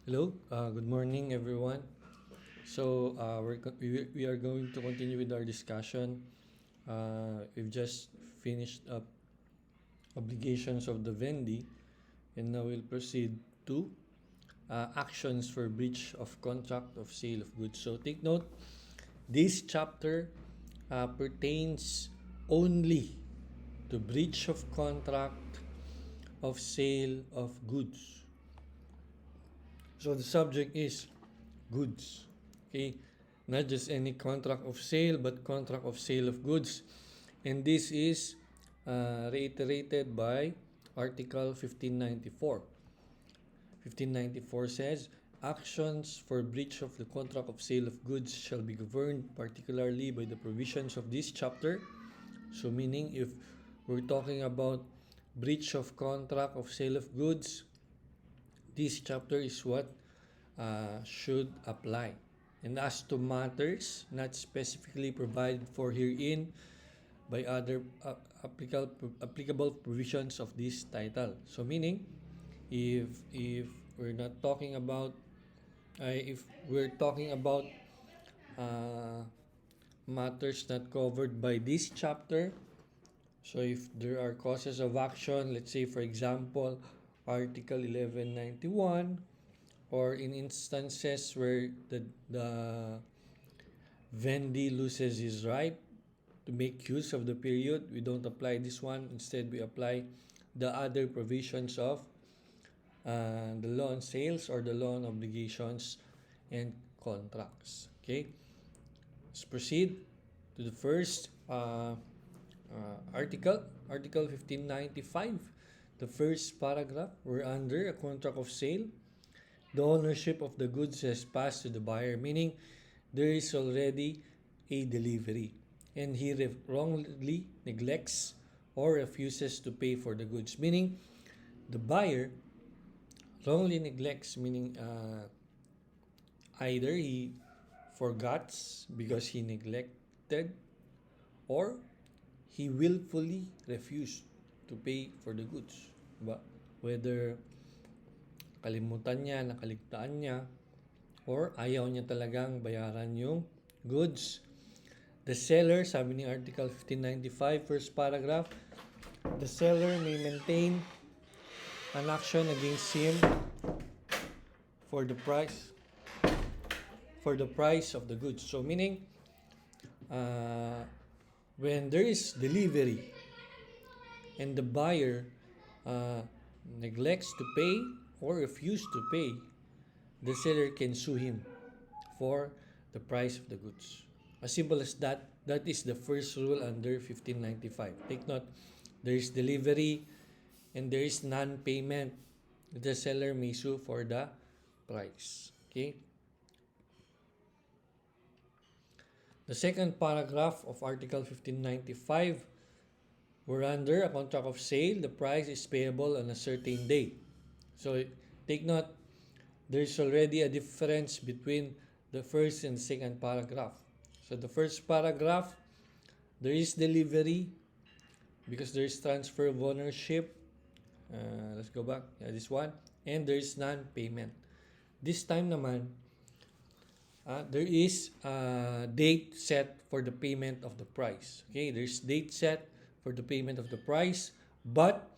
Hello, good morning, everyone. So we are going to continue with our discussion. We've just finished up obligations of the vendee, and now we'll proceed to actions for breach of contract of sale of goods. So take note, this chapter pertains only to breach of contract of sale of goods. So the subject is goods. Okay, not just any contract of sale, but contract of sale of goods. And this is reiterated by Article 1594. 1594 says, actions for breach of the contract of sale of goods shall be governed particularly by the provisions of this chapter. So meaning if we're talking about breach of contract of sale of goods, this chapter is what should apply. And as to matters not specifically provided for herein by other applicable provisions of this title. So meaning, if we're not talking about, if we're talking about uh, matters not covered by this chapter, so if there are causes of action, let's say for example, Article 1191, or in instances where the vendee loses his right to make use of the period, we don't apply this one. Instead, we apply the other provisions of the law on sales or the law on obligations and contracts. Okay, let's proceed to the first article, Article 1595. The first paragraph, we're under a contract of sale. The ownership of the goods has passed to the buyer, meaning there is already a delivery, and he wrongly neglects or refuses to pay for the goods, meaning the buyer wrongly neglects, meaning either he forgets because he neglected, or he willfully refused to pay for the goods. Diba? Whether kalimutan niya, nakaligtaan niya, or ayaw niya talagang bayaran yung goods. The seller, sabi ni Article 1595, first paragraph, the seller may maintain an action against him for the price of the goods. So meaning, uh, when there is delivery and the buyer uh, neglects to pay or refuse to pay, the seller can sue him for the price of the goods. As simple as that. That is the first rule under 1595. Take note, there is delivery and there is non-payment. The seller may sue for the price. Okay? The second paragraph of Article 1595, we're under a contract of sale. The price is payable on a certain day. So take note, there's already a difference between the first and second paragraph. So the first paragraph, there is delivery because there is transfer of ownership. Let's go back. This one. And there is non-payment. This time naman, there is a date set for the payment of the price. Okay, there's date set for the payment of the price, but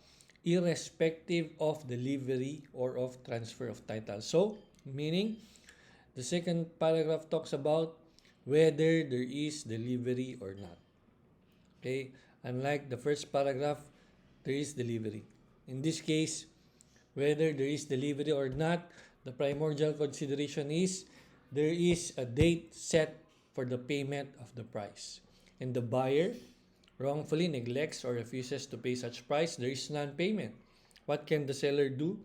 irrespective of delivery or of transfer of title. So, meaning, the second paragraph talks about whether there is delivery or not. Okay, unlike the first paragraph, there is delivery. In this case, whether there is delivery or not, the primordial consideration is there is a date set for the payment of the price. And the buyer wrongfully neglects or refuses to pay such price, there is non-payment. What can the seller do?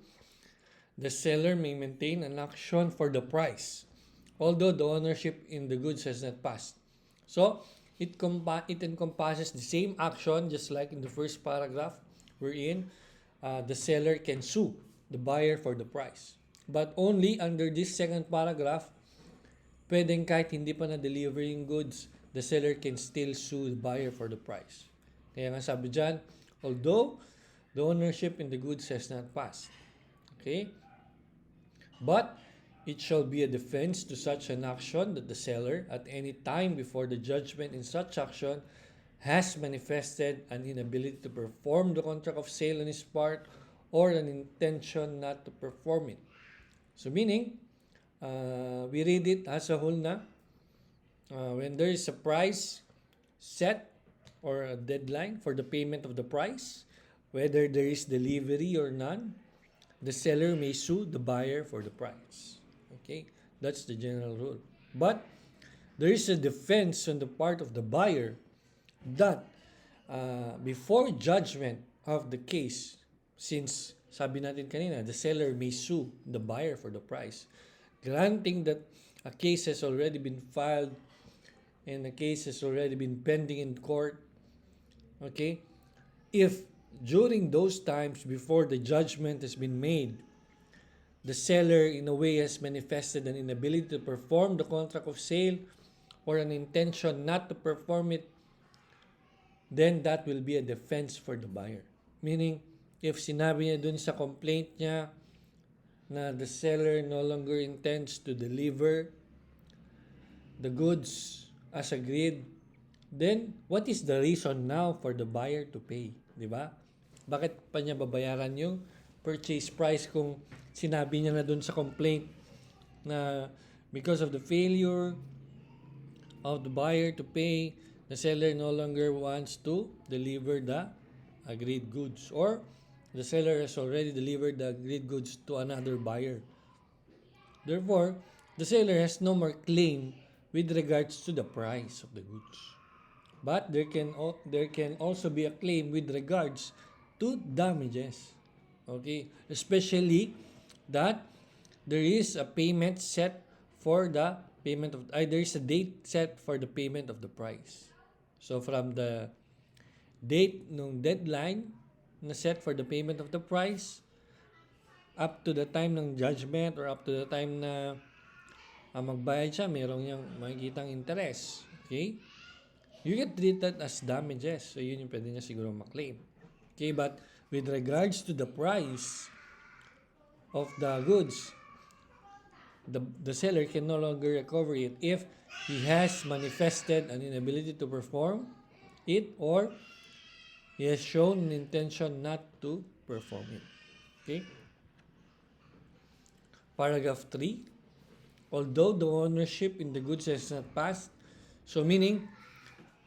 The seller may maintain an action for the price, although the ownership in the goods has not passed. So, it encompasses the same action just like in the first paragraph wherein the seller can sue the buyer for the price. But only under this second paragraph, pwedeng kahit hindi pa na-deliver yung goods, the seller can still sue the buyer for the price. Kaya nga sabi dyan, although the ownership in the goods has not passed. Okay? But It shall be a defense to such an action that the seller, at any time before the judgment in such action, has manifested an inability to perform the contract of sale on his part or an intention not to perform it. So meaning, we read it as a whole na, when there is a price set or a deadline for the payment of the price, whether there is delivery or none, the seller may sue the buyer for the price. Okay, that's the general rule. But there is a defense on the part of the buyer that before judgment of the case, since sabi natin kanina, the seller may sue the buyer for the price, granting that a case has already been filed and the case has already been pending in court, okay, if during those times before the judgment has been made, the seller in a way has manifested an inability to perform the contract of sale or an intention not to perform it, then that will be a defense for the buyer. Meaning, if sinabi niya dun sa complaint niya na the seller no longer intends to deliver the goods as agreed, then what is the reason now for the buyer to pay? Di ba? Bakit pa niya babayaran yung purchase price kung sinabi niya na dun sa complaint na because of the failure of the buyer to pay, the seller no longer wants to deliver the agreed goods, or the seller has already delivered the agreed goods to another buyer. Therefore, the seller has no more claim with regards to the price of the goods. But there can also be a claim with regards to damages. Okay, especially that there is a payment set for the payment of there is a date set for the payment of the price. So from the date ng deadline na set for the payment of the price up to the time ng judgment or up to the time na magbayad siya, merong yung makikitang interest. Okay? You get treated as damages. So yun yung pwede niya siguro maklaim. Okay, but with regards to the price of the goods, the seller can no longer recover it if he has manifested an inability to perform it or he has shown an intention not to perform it. Okay? Paragraph 3. Although the ownership in the goods has not passed, so meaning,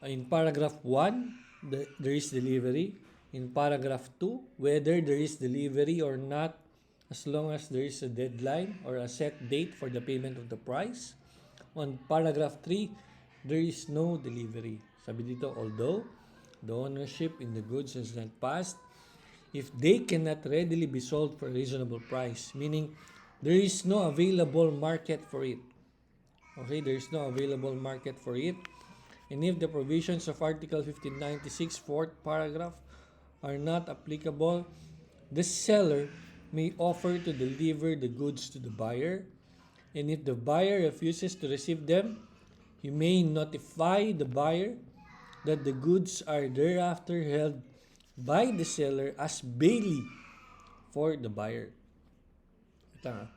in paragraph 1, there is delivery. In paragraph 2, whether there is delivery or not, as long as there is a deadline or a set date for the payment of the price. On paragraph 3, there is no delivery. Sabi dito, although the ownership in the goods has not passed, if they cannot readily be sold for a reasonable price, meaning there is no available market for it. Okay, there is no available market for it. And if the provisions of Article 1596, 4th paragraph, are not applicable, the seller may offer to deliver the goods to the buyer. And if the buyer refuses to receive them, he may notify the buyer that the goods are thereafter held by the seller as bailey for the buyer. Ito,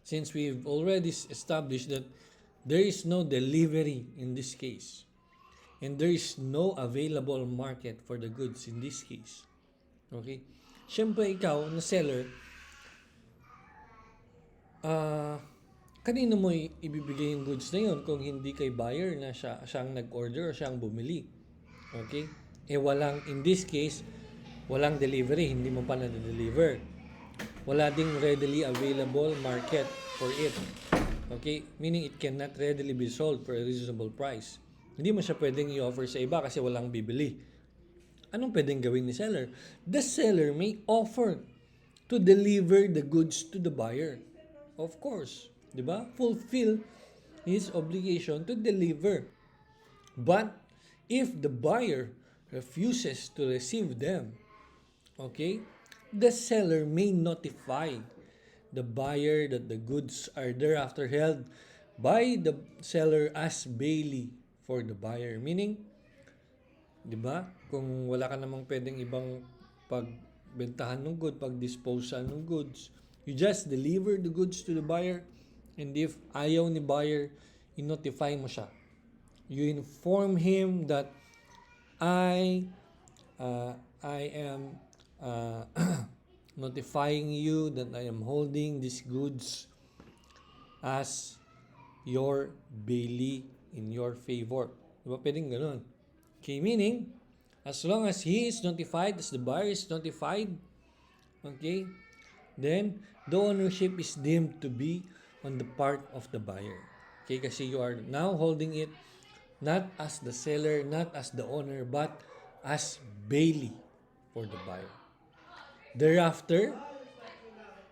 since we've already established that there is no delivery in this case, and there is no available market for the goods in this case. Okay? Siyempre ikaw na seller, kanino mo ibibigay yung goods na yun kung hindi kay buyer na siyang nag-order o siyang bumili? Okay? In this case, walang delivery, hindi mo pa na-deliver. Wala ding readily available market for it. Okay? Meaning it cannot readily be sold for a reasonable price. Hindi mo siya pwedeng i-offer sa iba kasi walang bibili. Anong pwedeng gawin ni seller? The seller may offer to deliver the goods to the buyer. Of course, di ba? Fulfill his obligation to deliver. But if the buyer refuses to receive them, okay, the seller may notify the buyer that the goods are thereafter held by the seller as bailey for the buyer. Meaning, di ba, kung wala ka namang pwedeng ibang pagbentahan ng goods, pag-disposal ng goods. You just deliver the goods to the buyer, and if ayaw ni buyer, i-notify mo siya. You inform him that I am notifying you that I am holding these goods as your bailee in your favor. Diba pwedeng ganun? Okay, meaning, as long as he is notified, as the buyer is notified, okay, then the ownership is deemed to be on the part of the buyer. Okay, kasi you are now holding it not as the seller, not as the owner, but as bailee for the buyer. Thereafter,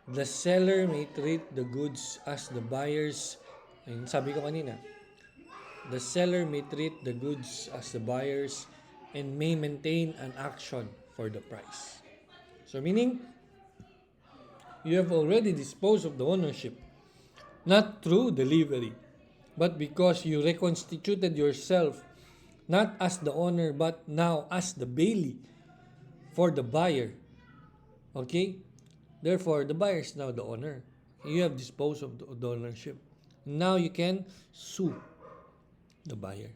the seller may treat the goods as the buyer's, ayun, sabi ko kanina, the seller may treat the goods as the buyer's and may maintain an action for the price. So meaning, you have already disposed of the ownership, not through delivery, but because you reconstituted yourself not as the owner but now as the bailee for the buyer. Okay? Therefore, the buyer is now the owner. You have disposed of the ownership. Now you can sue the buyer.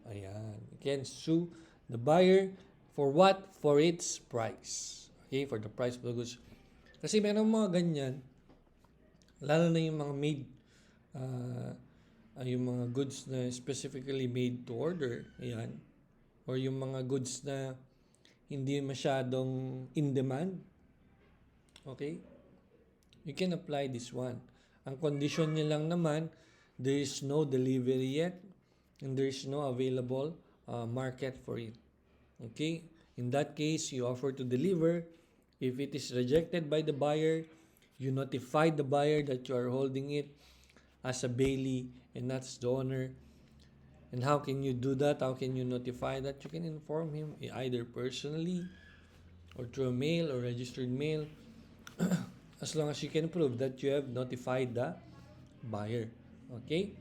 Ayan. You can sue the buyer for what? For its price. Okay? For the price of the goods. Kasi meron mga ganyan, lalo na yung mga made, yung mga goods na specifically made to order, ayan, or yung mga goods na hindi masyadong in demand, okay, you can apply this one. Ang condition niya lang naman, there is no delivery yet and there is no available market for it. Okay, in that case, you offer to deliver. If it is rejected by the buyer, you notify the buyer that you are holding it as a bailee and not as the owner. And how can you do that? How can you notify that? You can inform him either personally or through a mail or registered mail, as long as you can prove that you have notified the buyer. Okay?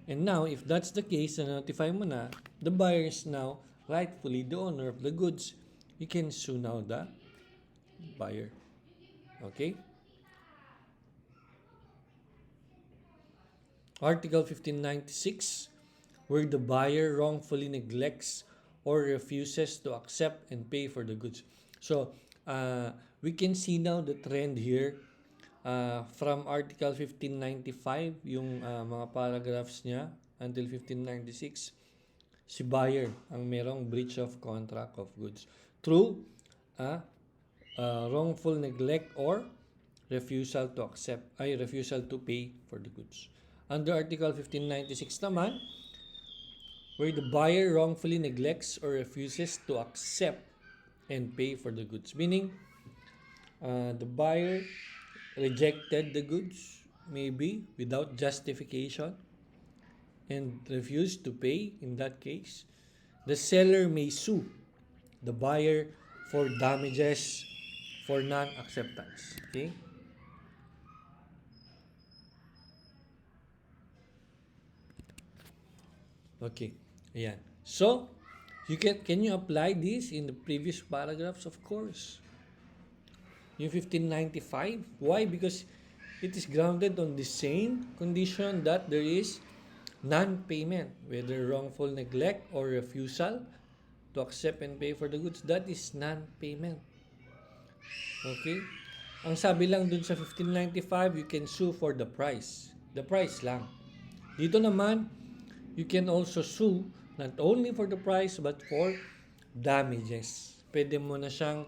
And now, if that's the case, na notify mo na, the buyer is now rightfully the owner of the goods. You can sue now the buyer. Okay? Article 1596, where the buyer wrongfully neglects or refuses to accept and pay for the goods. So, we can see now the trend here from Article 1595, yung mga paragraphs niya, until 1596, si buyer ang merong breach of contract of goods through wrongful neglect or refusal to pay for the goods. Under Article 1596 naman, where the buyer wrongfully neglects or refuses to accept and pay for the goods. Meaning, the buyer rejected the goods, maybe without justification, and refused to pay. In that case, the seller may sue the buyer for damages for non-acceptance. Okay? Okay. Ayan. So, can you apply this in the previous paragraphs? Of course. Yung 1595. Why? Because it is grounded on the same condition that there is non-payment, whether wrongful neglect or refusal to accept and pay for the goods. That is non-payment. Okay? Ang sabi lang dun sa 1595, you can sue for the price. The price lang. Dito naman, you can also sue not only for the price but for damages. Pwede mo na siyang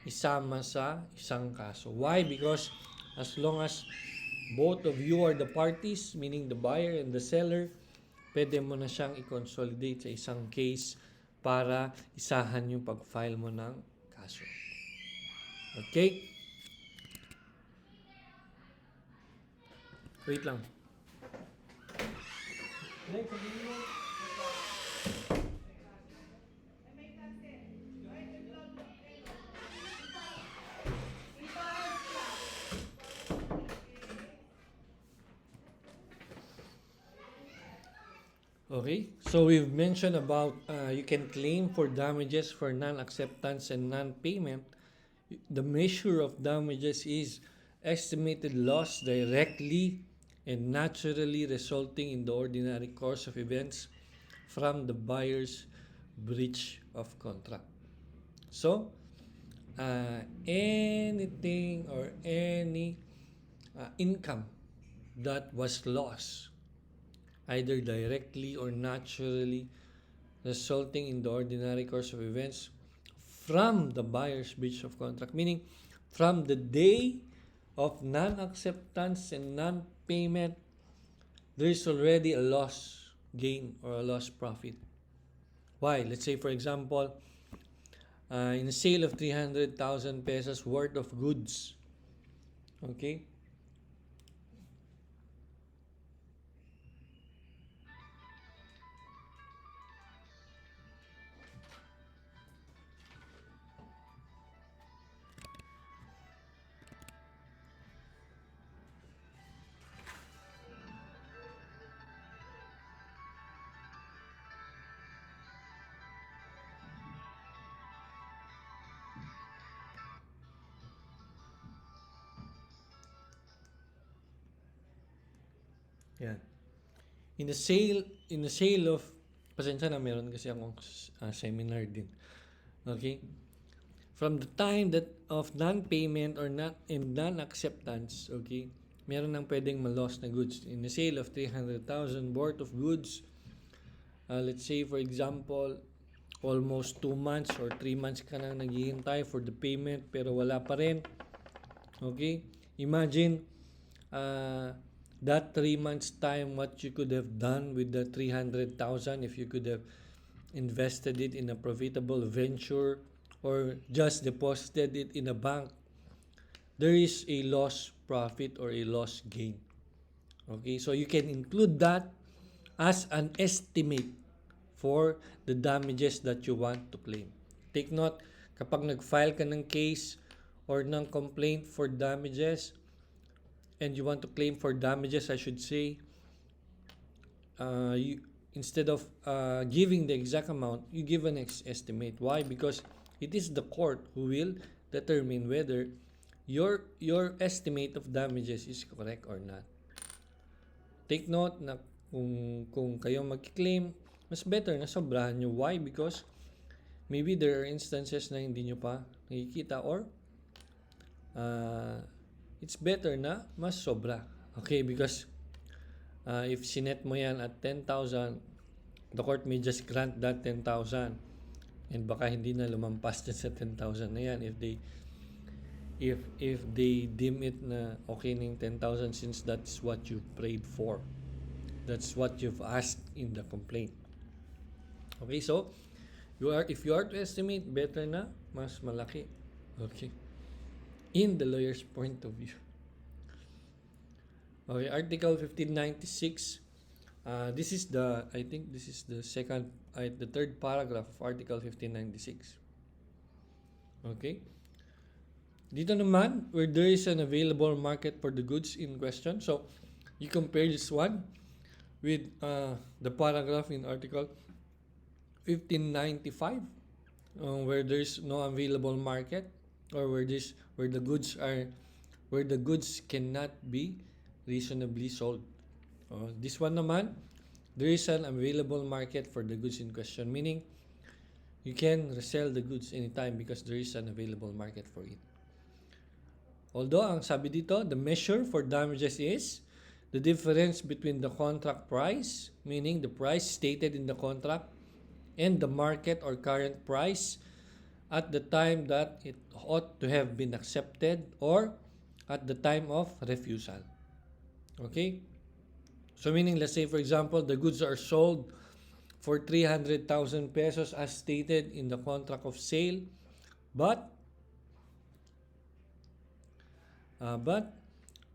isama sa isang kaso. Why? Because as long as both of you are the parties, meaning the buyer and the seller, pwede mo na siyang i-consolidate sa isang case para isahan yung pag-file mo ng kaso. Okay? Wait lang. Okay, so we've mentioned about you can claim for damages for non-acceptance and non-payment The measure of damages is estimated loss directly and naturally resulting in the ordinary course of events from the buyer's breach of contract. So, anything or any income that was lost, either directly or naturally, resulting in the ordinary course of events from the buyer's breach of contract, meaning from the day of non-acceptance and non-payment, there is already a loss gain or a loss profit. Why? Let's say, for example, in a sale of 300,000 pesos worth of goods, okay? Yan. In a sale of, pasensya na, meron kasi akong seminar din. Okay? From the time that of non-payment or not in non-acceptance, okay, meron nang pwedeng ma-loss na goods. In a sale of 300,000 worth of goods, let's say for example, almost 2 months or 3 months ka nang naghihintay for the payment pero wala pa rin. Okay? Imagine that 3 months time what you could have done with the 300,000 if you could have invested it in a profitable venture or just deposited it in a bank. There is a loss profit or a loss gain. Okay? So you can include that as an estimate for the damages that you want to claim. Take note, kapag nag-file ka ng case or ng complaint for damages and you want to claim for damages, I should say, instead of giving the exact amount, you give an estimate. Why? Because it is the court who will determine whether your estimate of damages is correct or not. Take note na kung kayo mag-claim, mas better na sobrahan nyo. Why? Because maybe there are instances na hindi nyo pa nakikita or it's better na mas sobra. Okay? Because if sinet mo yan at 10,000, the court may just grant that 10,000 and baka hindi na lumampas dyan sa 10,000 na yan if they deem it na okay na yung 10,000 since that's what you prayed for. That's what you've asked in the complaint. Okay, so if you are to estimate, better na mas malaki. Okay. In the lawyer's point of view. Okay, Article 1596. This is the third paragraph of Article 1596. Okay. Dito naman, where there is an available market for the goods in question. So, you compare this one with the paragraph in Article 1595, where there is no available market, or where the goods cannot be reasonably sold. This one naman, there is an available market for the goods in question, meaning you can resell the goods anytime because there is an available market for it. Although, ang sabi dito, the measure for damages is the difference between the contract price, meaning the price stated in the contract, and the market or current price at the time that it ought to have been accepted or at the time of refusal. Okay? So meaning, let's say for example, the goods are sold for 300,000 pesos as stated in the contract of sale, but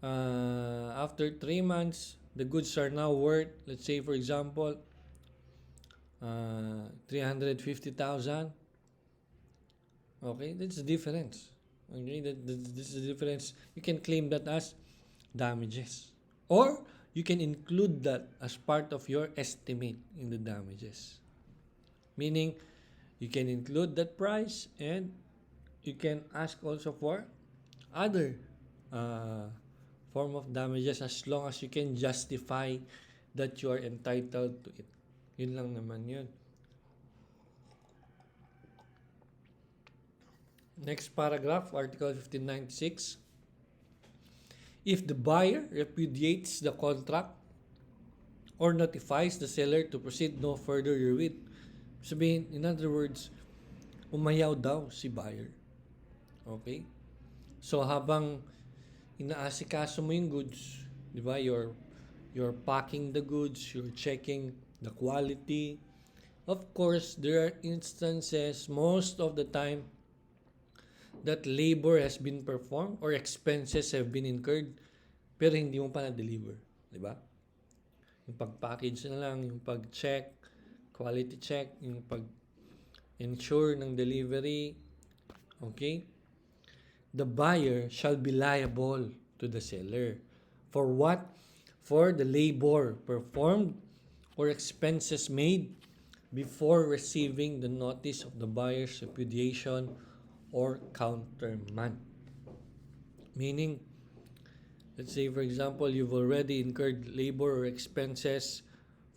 after 3 months, the goods are now worth, let's say for example, 350,000. Okay, that's the difference. Okay, this is the difference. You can claim that as damages, or you can include that as part of your estimate in the damages. Meaning, you can include that price and you can ask also for other uh, form of damages as long as you can justify that you are entitled to it. Yun lang naman yun. Next paragraph, Article 1596. If the buyer repudiates the contract or notifies the seller to proceed no further herewith. Sabihin, in other words, umayaw daw si buyer. Okay? So habang inaasikaso mo yung goods, di ba? You're packing the goods, you're checking the quality. Of course, there are instances most of the time that labor has been performed or expenses have been incurred pero hindi mo pa na-deliver. Di ba? Yung pag-package na lang, yung pag-check, quality check, yung pag-ensure ng delivery. Okay? The buyer shall be liable to the seller. For what? For the labor performed or expenses made before receiving the notice of the buyer's repudiation or countermand. Meaning, let's say for example, you've already incurred labor or expenses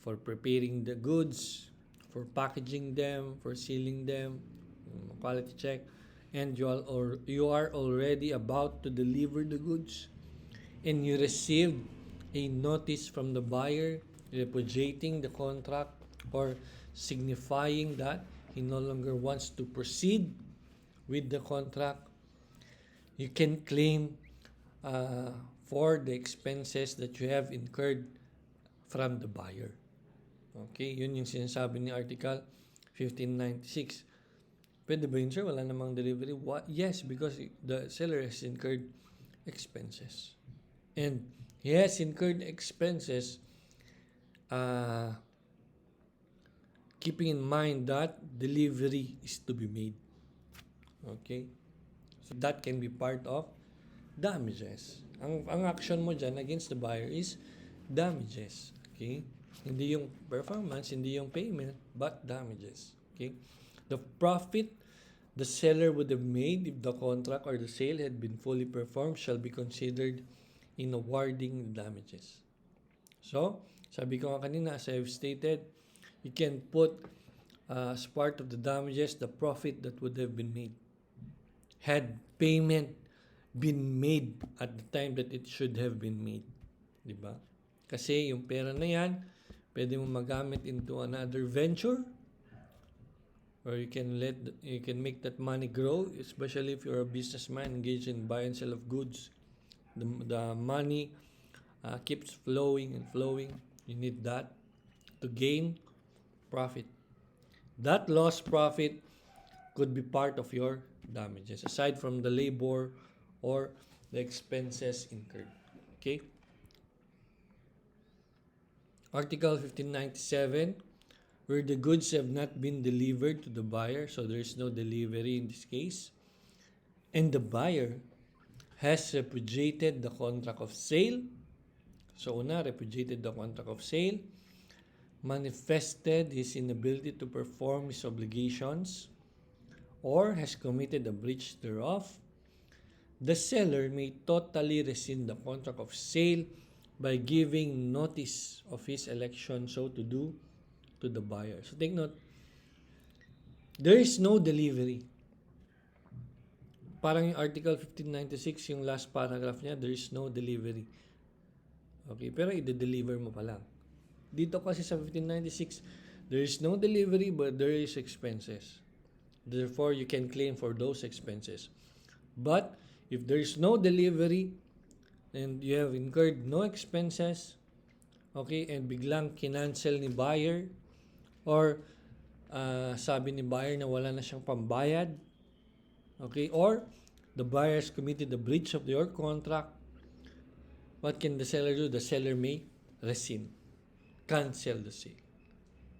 for preparing the goods, for packaging them, for sealing them, quality check, and you are already about to deliver the goods, and you received a notice from the buyer repudiating the contract or signifying that he no longer wants to proceed with the contract, you can claim for the expenses that you have incurred from the buyer. Okay, yun yung sinasabi ni Article 1596. Pwede ba yun, sir? Wala namang delivery? What? Yes, because the seller has incurred expenses. And he has incurred expenses keeping in mind that delivery is to be made. Okay? So that can be part of damages. Ang action mo dyan against the buyer is damages. Okay? Hindi yung performance, hindi yung payment, but damages. Okay? The profit the seller would have made if the contract or the sale had been fully performed shall be considered in awarding damages. So, sabi ko nga kanina, as I've stated, you can put as part of the damages the profit that would have been made had payment been made at the time that it should have been made. Diba? Kasi yung pera na yan, pwede mo magamit into another venture, or you can make that money grow, especially if you're a businessman engaged in buy and sell of goods. The money keeps flowing and flowing. You need that to gain profit. That lost profit could be part of your damages, aside from the labor or the expenses incurred. Okay? Article 1597, where the goods have not been delivered to the buyer, so there is no delivery in this case, and the buyer has repudiated the contract of sale. So una, repudiated the contract of sale, manifested his inability to perform his obligations, or has committed a breach thereof, the seller may totally rescind the contract of sale by giving notice of his election so to do to the buyer. So take note, there is no delivery. Parang yung Article 1596, yung last paragraph niya, there is no delivery. Okay, pero i-deliver mo pa lang. Dito kasi sa 1596, there is no delivery but there is expenses. Therefore, you can claim for those expenses. But if there is no delivery and you have incurred no expenses, okay, and biglang kinancel ni buyer or sabi ni buyer na wala na siyang pambayad, okay, or the buyer has committed a breach of your contract, what can the seller do? The seller may rescind, cancel the sale.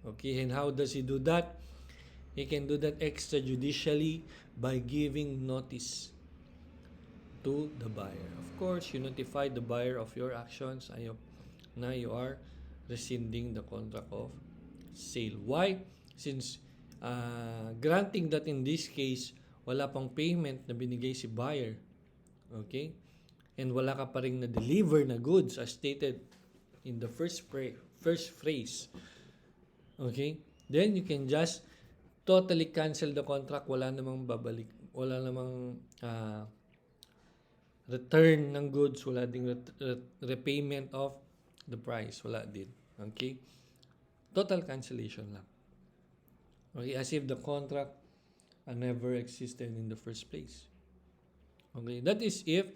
Okay, and how does he do that? He can do that extrajudicially by giving notice to the buyer. Of course, you notify the buyer of your actions na you are rescinding the contract of sale. Why? Since granting that in this case, wala pang payment na binigay si buyer, okay, and wala ka pa rin na-deliver na goods as stated in the first phrase, okay, then you can just totally cancel the contract. Wala namang babalik, wala namang return ng goods, wala ding repayment of the price, wala din, okay, total cancellation lang, okay, as if the contract never existed in the first place. Okay, that is if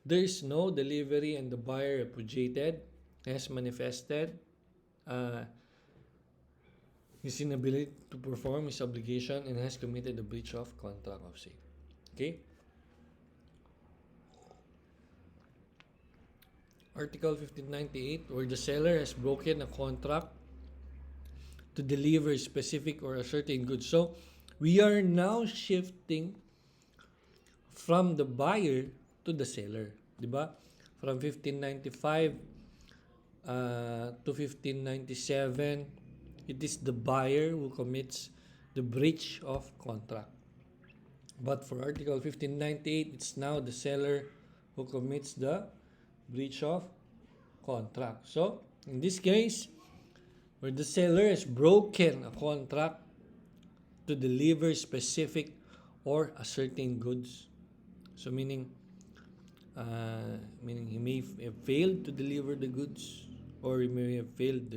there is no delivery and the buyer repudiated, has manifested his inability to perform his obligation, and has committed a breach of contract of sale. Okay? Article 1598, where the seller has broken a contract to deliver specific or a certain goods. So, we are now shifting from the buyer to the seller, di ba? From 1595 to 1597, it is the buyer who commits the breach of contract. But for Article 1598, it's now the seller who commits the breach of contract. So, in this case, where the seller has broken a contract to deliver specific or a certain goods. So meaning he may have failed to deliver the goods, or he may have failed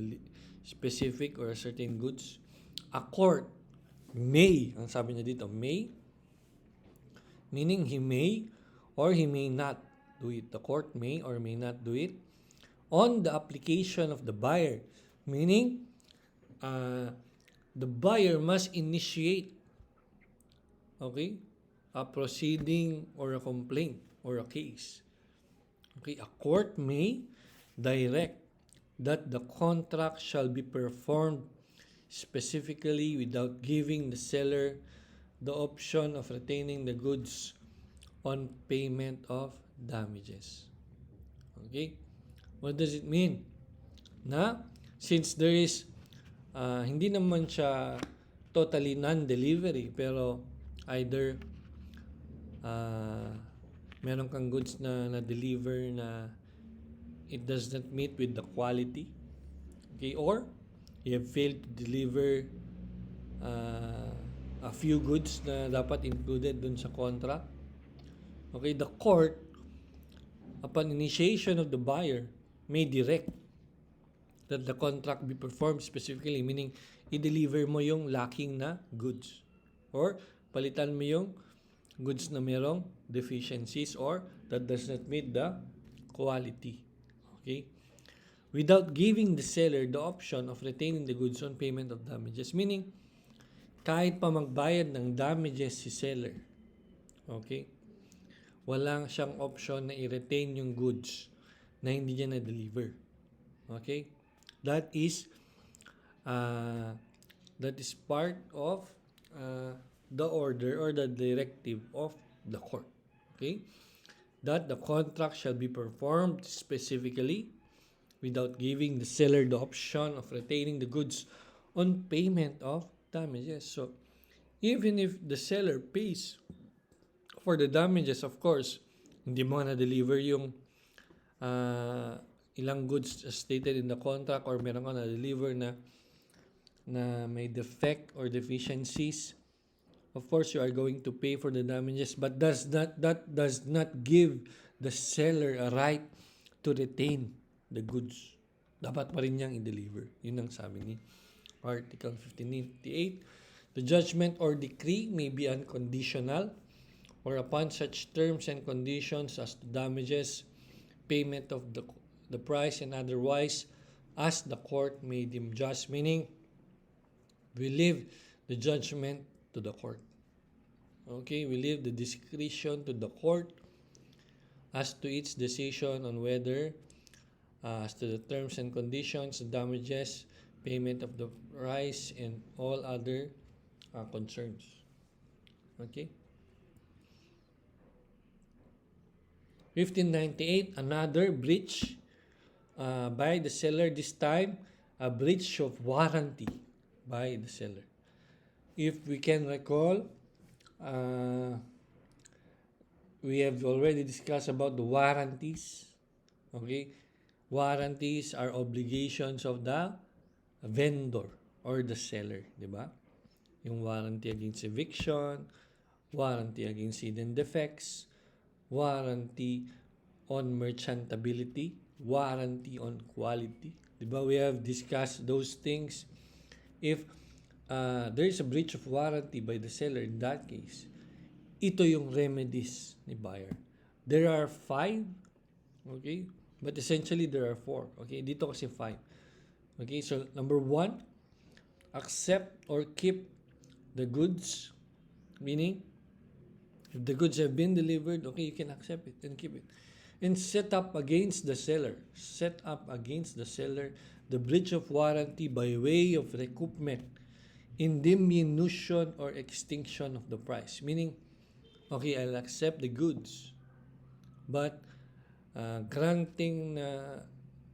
specific or a certain goods. A court may, ang sabi niya dito, may, meaning he may or he may not do it. The court may or may not do it on the application of the buyer, meaning the buyer must initiate, okay, a proceeding or a complaint or a case. Okay, a court may direct that the contract shall be performed specifically without giving the seller the option of retaining the goods on payment of damages. Okay? What does it mean? Na since there is hindi naman siya totally non-delivery, pero either meron kang goods na na-deliver na it does not meet with the quality, okay, or you have failed to deliver a few goods na dapat included dun sa contract, okay, the court, upon initiation of the buyer, may direct that the contract be performed specifically, meaning i-deliver mo yung lacking na goods, or palitan mo yung goods na merong deficiencies or that does not meet the quality, okay, without giving the seller the option of retaining the goods on payment of damages, meaning kahit pa magbayad ng damages si seller, okay, walang siyang option na i-retain yung goods na hindi niya na-deliver, okay. That is part of the order or the directive of the court, okay, that the contract shall be performed specifically without giving the seller the option of retaining the goods on payment of damages. So, even if the seller pays for the damages, of course, hindi mo na-deliver yung ilang goods stated in the contract, or meron ka na-deliver na may defect or deficiencies, of course, you are going to pay for the damages, but that does not give the seller a right to retain the goods. Dapat pa rin niyang i-deliver. Yun ang sabi ni Article 1598. The judgment or decree may be unconditional or upon such terms and conditions as to damages, payment of the price, and otherwise as the court may deem just, meaning we leave the judgment to the court. Okay, we leave the discretion to the court as to its decision on whether as to the terms and conditions, the damages, payment of the price, and all other concerns. Okay. 1598, another breach by the seller, this time a breach of warranty by the seller. If we can recall, uh, we have already discussed about the warranties. Okay? Warranties are obligations of the vendor or the seller, di ba? Yung warranty against eviction, warranty against hidden defects, warranty on merchantability, warranty on quality. Di ba? We have discussed those things. If there is a breach of warranty by the seller, in that case, ito yung remedies ni buyer. There are 5, okay? But essentially, there are 4. Okay? Dito kasi 5. Okay? So, number 1, accept or keep the goods. Meaning, if the goods have been delivered, okay, you can accept it and keep it. And set up against the seller. Set up against the seller the breach of warranty by way of recoupment in diminution or extinction of the price. Meaning, okay, I'll accept the goods. But, granting na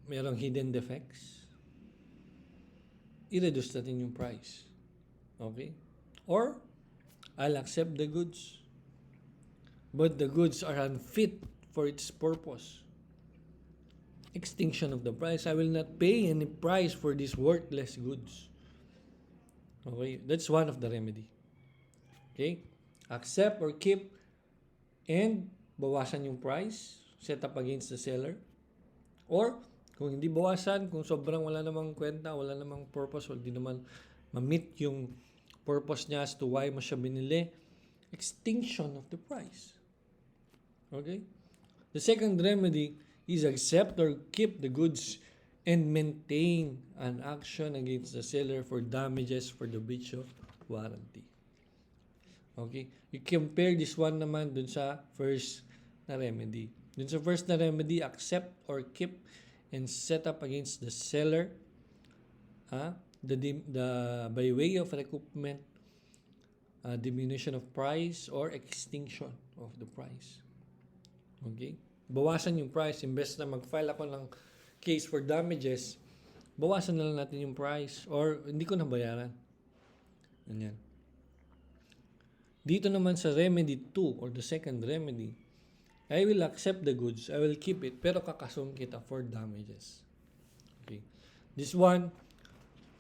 merong hidden defects, i-reduce natin yung price. Okay? Or, I'll accept the goods. But the goods are unfit for its purpose. Extinction of the price. I will not pay any price for these worthless goods. Okay? That's one of the remedy. Okay? Accept or keep and bawasan yung price. Set up against the seller. Or, kung hindi bawasan, kung sobrang wala namang kwenta, wala namang purpose, o hindi naman ma-meet yung purpose niya as to why mo siya binili, extinction of the price. Okay? The second remedy is accept or keep the goods and maintain an action against the seller for damages for the breach of warranty. Okay? You compare this one naman dun sa first na remedy. Dun sa first na remedy, accept or keep and set up against the seller the by way of recoupment, diminution of price or extinction of the price. Okay? Bawasan yung price. Imbes na mag-file ako ng case for damages, bawasan na lang natin yung price or hindi ko nabayaran. Ganyan. Dito naman sa remedy 2 or the second remedy, I will accept the goods, I will keep it, pero kakasum kita for damages. Okay. This one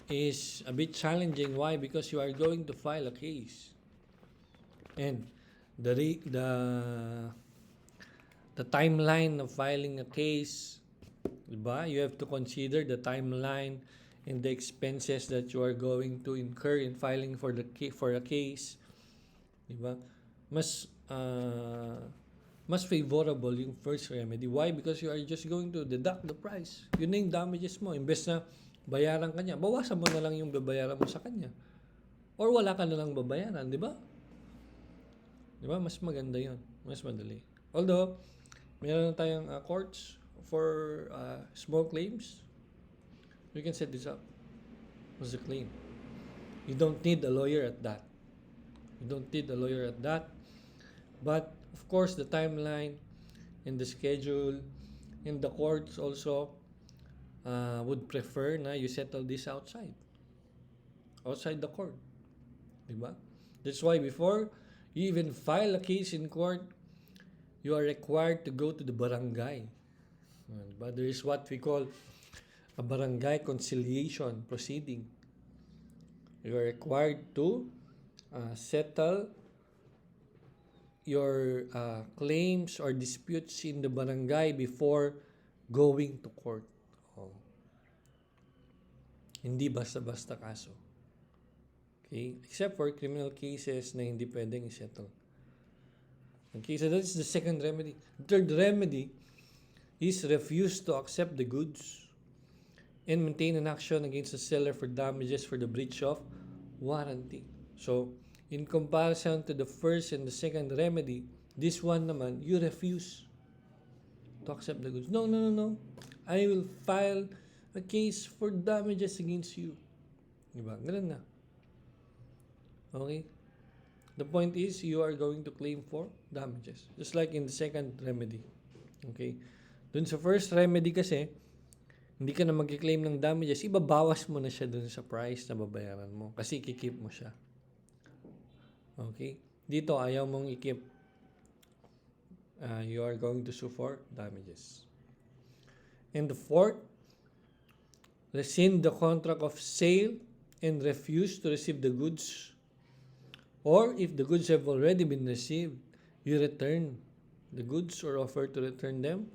is a bit challenging. Why? Because you are going to file a case. And the timeline of filing a case, diba? You have to consider the timeline and the expenses that you are going to incur in filing for a case. Diba? Mas favorable yung first remedy. Why? Because you are just going to deduct the price. Yun na yung damages mo. Imbes na bayaran ka niya, bawasan mo na lang yung babayaran mo sa kanya. Or wala ka na lang babayaran, di ba? Di ba? Mas maganda yun. Mas madali. Although, meron na tayong courts for small claims. You can set this up as a claim. You don't need a lawyer at that. But, of course, the timeline and the schedule and the courts also would prefer na you settle this outside the court. Diba? That's why before you even file a case in court, you are required to go to the barangay. But there is what we call a barangay conciliation proceeding. You are required to settle your claims or disputes in the barangay before going to court. Hindi basta-basta kaso. Okay? Except for criminal cases na hindi pwedeng i-settle. Okay, so that is the second remedy. The third remedy is refuse to accept the goods and maintain an action against the seller for damages for the breach of warranty. So, in comparison to the first and the second remedy, this one naman, you refuse to accept the goods. No. I will file a case for damages against you. Diba? Ganun na. Okay? The point is, you are going to claim for damages. Just like in the second remedy. Okay? Dun sa first remedy kasi, hindi ka na mag-claim ng damages, ibabawas mo na siya dun sa price na babayaran mo. Kasi kikip mo siya. Okay? Dito, ayaw mong i-keep. You are going to sue for damages. And the fourth, rescind the contract of sale and refuse to receive the goods. Or if the goods have already been received, you return the goods or offer to return them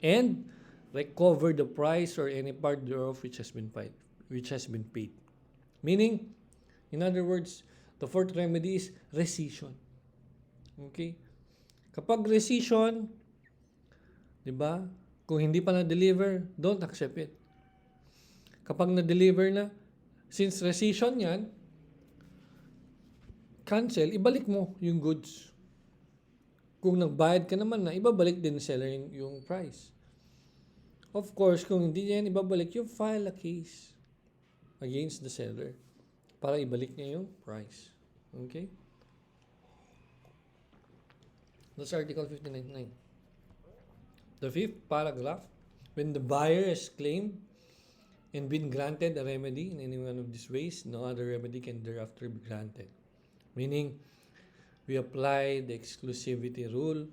and recover the price or any part thereof which has been paid. Meaning, in other words, the fourth remedy is rescission. Okay? Kapag rescission, di ba? Kung hindi pa na-deliver, don't accept it. Kapag na-deliver na, since rescission yan, cancel, ibalik mo yung goods. Kung nagbayad ka naman na, ibabalik din seller yung price. Of course, kung hindi yan ibabalik, you file a case against the seller para ibalik niya yung price. Okay? That's Article 59.9. The fifth paragraph, when the buyer has claimed and been granted a remedy in any one of these ways, no other remedy can thereafter be granted. Meaning, we apply the exclusivity rule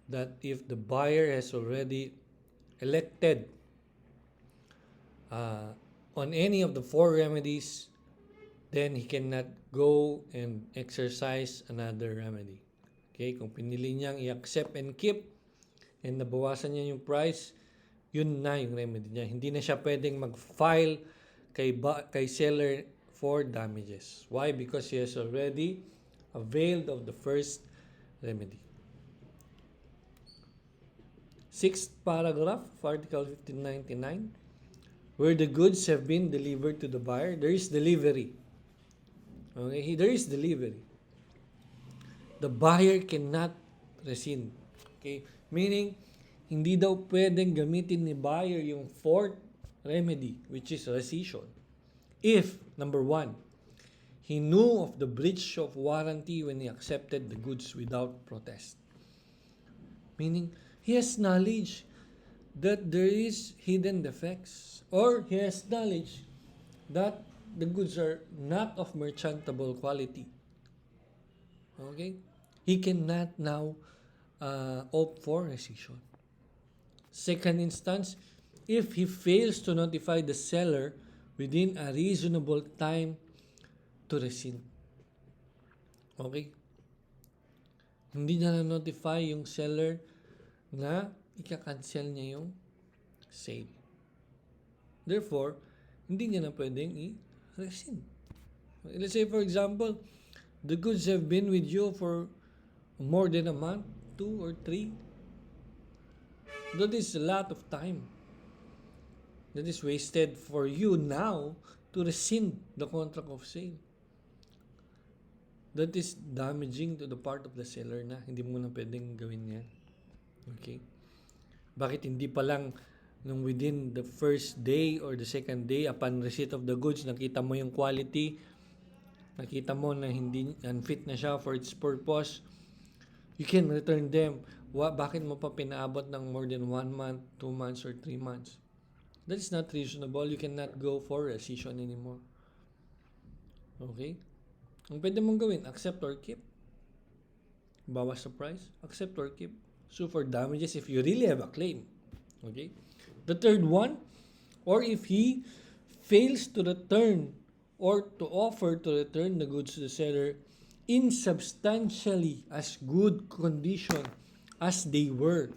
that if the buyer has already elected on any of the four remedies, then he cannot go and exercise another remedy. Okay, kung pinili niyang i-accept and keep and nabawasan niya yung price, yun na yung remedy niya. Hindi na siya pwedeng mag-file kay seller for damages. Why? Because he has already availed of the first remedy. Sixth paragraph of Article 1599, where the goods have been delivered to the buyer, there is delivery. Okay, there is delivery. The buyer cannot rescind. Okay, meaning hindi daw pwedeng gamitin ni buyer yung fourth remedy, which is rescission. If, number one, he knew of the breach of warranty when he accepted the goods without protest. Meaning, he has knowledge that there is hidden defects, or he has knowledge that the goods are not of merchantable quality. Okay? He cannot now opt for rescission. Second instance, if he fails to notify the seller within a reasonable time to rescind. Okay? Hindi niya na-notify yung seller na ika-cancel niya yung sale. Therefore, hindi niya na pwedeng i-rescind. Let's say, for example, the goods have been with you for more than a month, 2 or 3. That is a lot of time that is wasted for you now to rescind the contract of sale. That is damaging to the part of the seller na hindi mo na pwedeng gawin yan. Okay? Bakit hindi pa lang nung within the first day or the second day upon receipt of the goods, nakita mo yung quality, nakita mo na hindi unfit na siya for its purpose, you can return them. Bakit mo pa pinaabot ng more than 1 month, 2 months, or 3 months? That is not reasonable. You cannot go for rescission anymore. Okay? Ang pwede mong gawin, accept or keep. Bawas sa price, accept or keep. Sue for damages if you really have a claim. Okay? The third one, or if he fails to return or to offer to return the goods to the seller in substantially as good condition as they were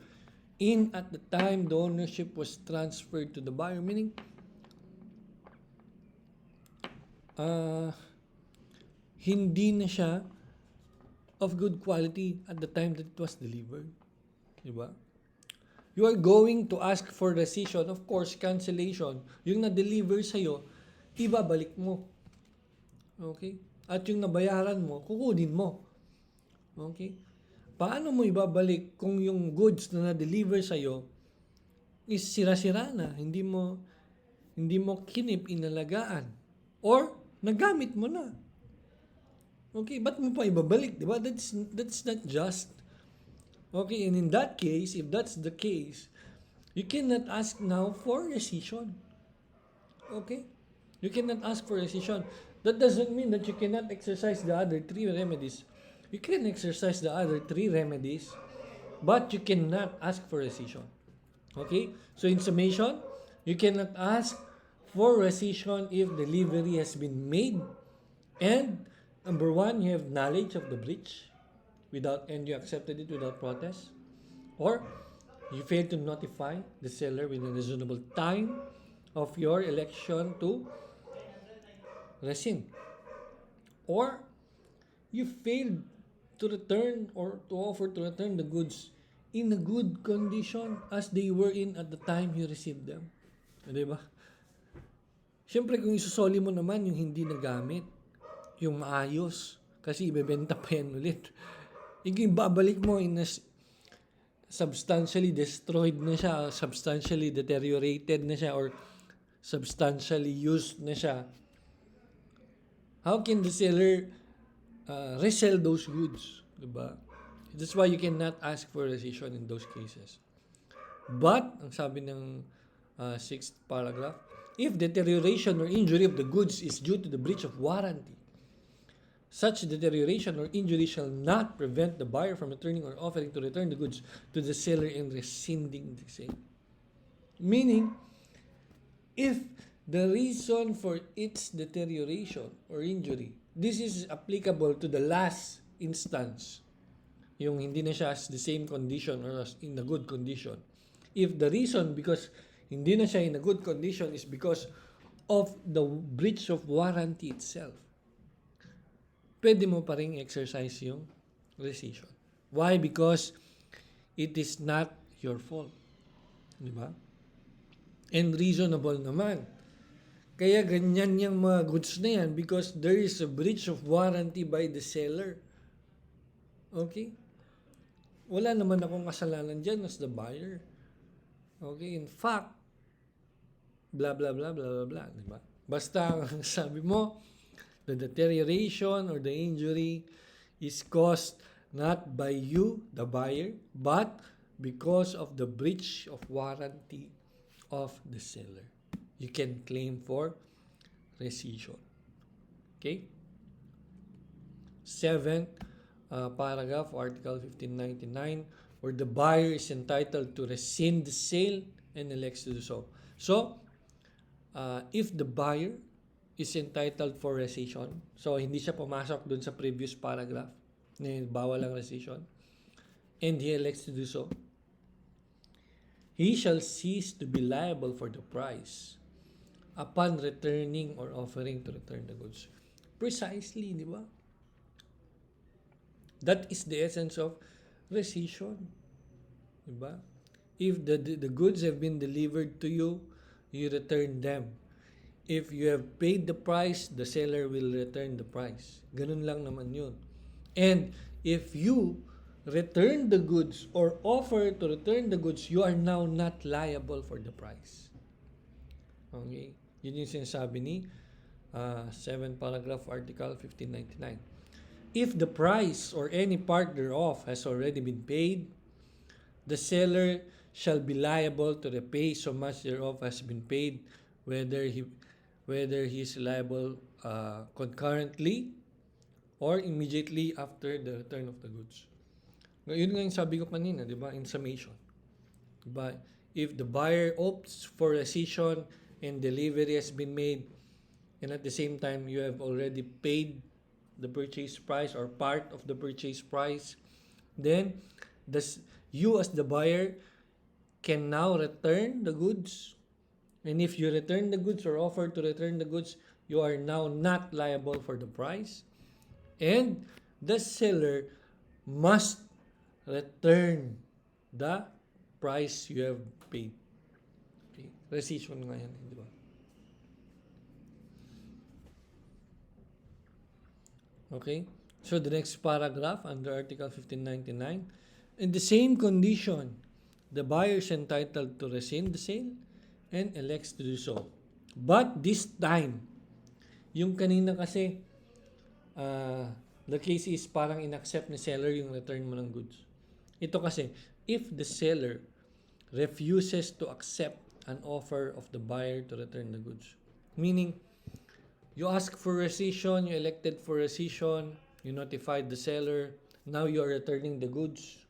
in at the time the ownership was transferred to the buyer. Meaning, hindi na siya of good quality at the time that it was delivered. Diba? You are going to ask for rescission, of course, cancellation. Yung na-deliver sa'yo, ibabalik mo. Okay? At yung nabayaran mo, kukunin mo. Okay? Paano mo ibabalik kung yung goods na na-deliver sa'yo is sira-sira na, hindi mo kinip, inalagaan, or nagamit mo na? Okay, ba't mo pa ibabalik? Diba? That's not just. Okay, and in that case, if that's the case, you cannot ask now for rescission. Okay? You cannot ask for rescission. That doesn't mean that you cannot exercise the other 3 remedies. You can exercise the other 3 remedies, but you cannot ask for rescission. Okay? So in summation, you cannot ask for rescission if delivery has been made and number 1, you have knowledge of the breach and you accepted it without protest, or you fail to notify the seller within a reasonable time of your election to rescind, or you failed to return or to offer to return the goods in a good condition as they were in at the time you received them. Di ba? Siyempre, kung isusoli mo naman yung hindi nagamit, yung maayos, kasi ibebenta pa yan ulit. Yung babalik mo in a substantially destroyed na siya, substantially deteriorated na siya, or substantially used na siya. How can the seller resell those goods? Diba? That's why you cannot ask for rescission in those cases. But, ang sabi ng 6th paragraph, if deterioration or injury of the goods is due to the breach of warranty, such deterioration or injury shall not prevent the buyer from returning or offering to return the goods to the seller and rescinding the same. Meaning, if the reason for its deterioration or injury, this is applicable to the last instance, yung hindi na siya as the same condition or as in a good condition. If the reason because hindi na siya in a good condition is because of the breach of warranty itself, pwede mo pa rin exercise yung rescission. Why? Because it is not your fault. Di ba? And reasonable naman. Kaya ganyan yung mga goods na yan because there is a breach of warranty by the seller. Okay? Wala naman akong kasalanan dyan as the buyer. Okay? In fact, blah, blah, blah, blah, blah, blah. Diba? Basta ang sabi mo, the deterioration or the injury is caused not by you, the buyer, but because of the breach of warranty of the seller. You can claim for rescission. Okay? 7th paragraph, Article 1599, where the buyer is entitled to rescind the sale and elects to do so. So, if the buyer is entitled for rescission, so hindi siya pumasok dun sa previous paragraph na bawal ang rescission, and he elects to do so, he shall cease to be liable for the price upon returning or offering to return the goods. Precisely, di ba? That is the essence of rescission. Di ba? If the goods have been delivered to you, you return them. If you have paid the price, the seller will return the price. Ganun lang naman yun. And if you return the goods or offer to return the goods, you are now not liable for the price. Okay? Yun yung sinasabi ni 7th paragraph, Article 1599. If the price or any part thereof has already been paid, the seller shall be liable to repay so much thereof has been paid, whether he is liable concurrently or immediately after the return of the goods. Yun nga yung sabi ko kanina, di ba? In summation. Diba? If the buyer opts for rescission and delivery has been made, and at the same time you have already paid the purchase price or part of the purchase price, then you as the buyer can now return the goods. And if you return the goods or offer to return the goods, you are now not liable for the price. And the seller must return the price you have paid. Okay. Rescission nga yan, di ba? Okay? So the next paragraph under Article 1599, in the same condition, the buyer is entitled to rescind the sale and elects to do so. But this time, yung kanina kasi, the case is parang inaccept ni seller yung return mo ng goods. Ito kasi, if the seller refuses to accept an offer of the buyer to return the goods, meaning, you ask for rescission, you elected for rescission, You notified the seller. Now you are returning the goods.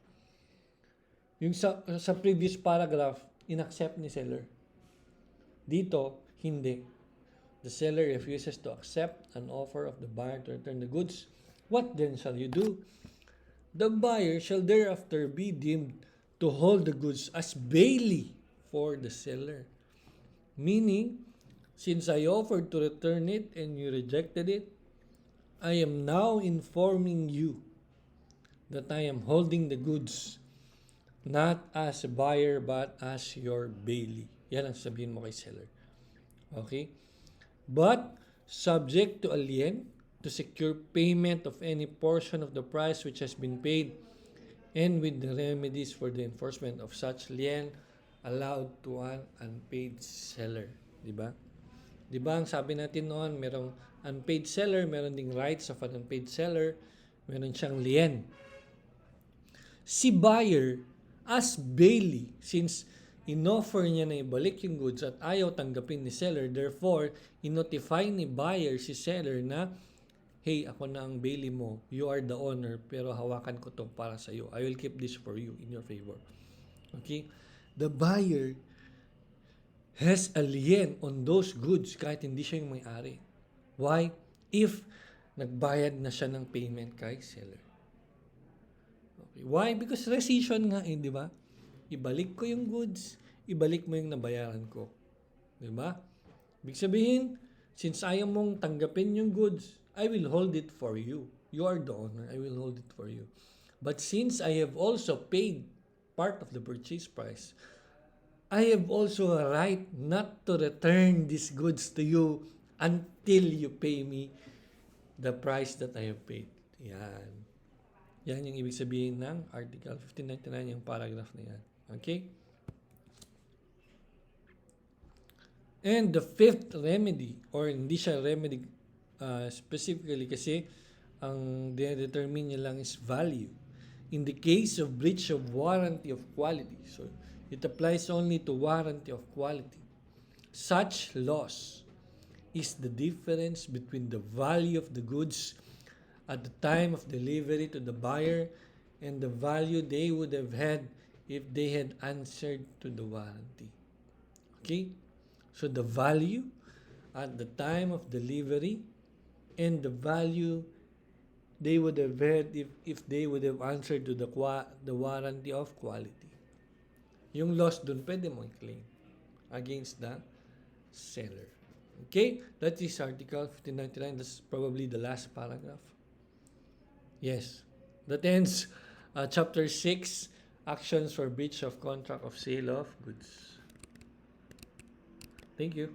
Yung sa previous paragraph, inaccept ni seller. Dito, hindi. The seller refuses to accept an offer of the buyer to return the goods. What then shall you do? The buyer shall thereafter be deemed to hold the goods as bailey for the seller. Meaning, since I offered to return it and you rejected it, I am now informing you that I am holding the goods not as a buyer but as your bailey. Yan ang sabihin mo kay seller. Okay? But subject to a lien to secure payment of any portion of the price which has been paid and with the remedies for the enforcement of such lien allowed to an unpaid seller. Diba? Diba ang sabi natin noon, merong unpaid seller, meron ding rights of an unpaid seller, meron siyang lien. Si buyer as bailey, since inoffer niya na ibalik yung goods at ayaw tanggapin ni seller, therefore, inotify ni buyer si seller na, hey, ako na ang bailey mo, you are the owner, pero hawakan ko to para sa iyo. I will keep this for you in your favor. Okay? The buyer has a lien on those goods kahit hindi siya yung may-ari. Why? If nagbayad na siya ng payment kay seller. Okay. Why? Because rescission nga di ba? Ibalik ko yung goods, ibalik mo yung nabayaran ko. Di ba? Ibig sabihin, since ayaw mong tanggapin yung goods, I will hold it for you. You are the owner. I will hold it for you. But since I have also paid part of the purchase price, I have also a right not to return these goods to you until you pay me the price that I have paid. Yan. Yan yung ibig sabihin ng Article 1599, yung paragraph na yan. Okay? And the fifth remedy, or hindi siya remedy specifically kasi ang determine niya lang is value. In the case of breach of warranty of quality, so it applies only to warranty of quality. Such loss is the difference between the value of the goods at the time of delivery to the buyer and the value they would have had if they had answered to the warranty. Okay? So the value at the time of delivery and the value they would have had if they would have answered to the warranty of quality. Yung loss dun, pwede mo i-claim against the seller. Okay? That is Article 1599. That's probably the last paragraph. Yes. That ends Chapter 6, Actions for Breach of Contract of Sale of Goods. Thank you.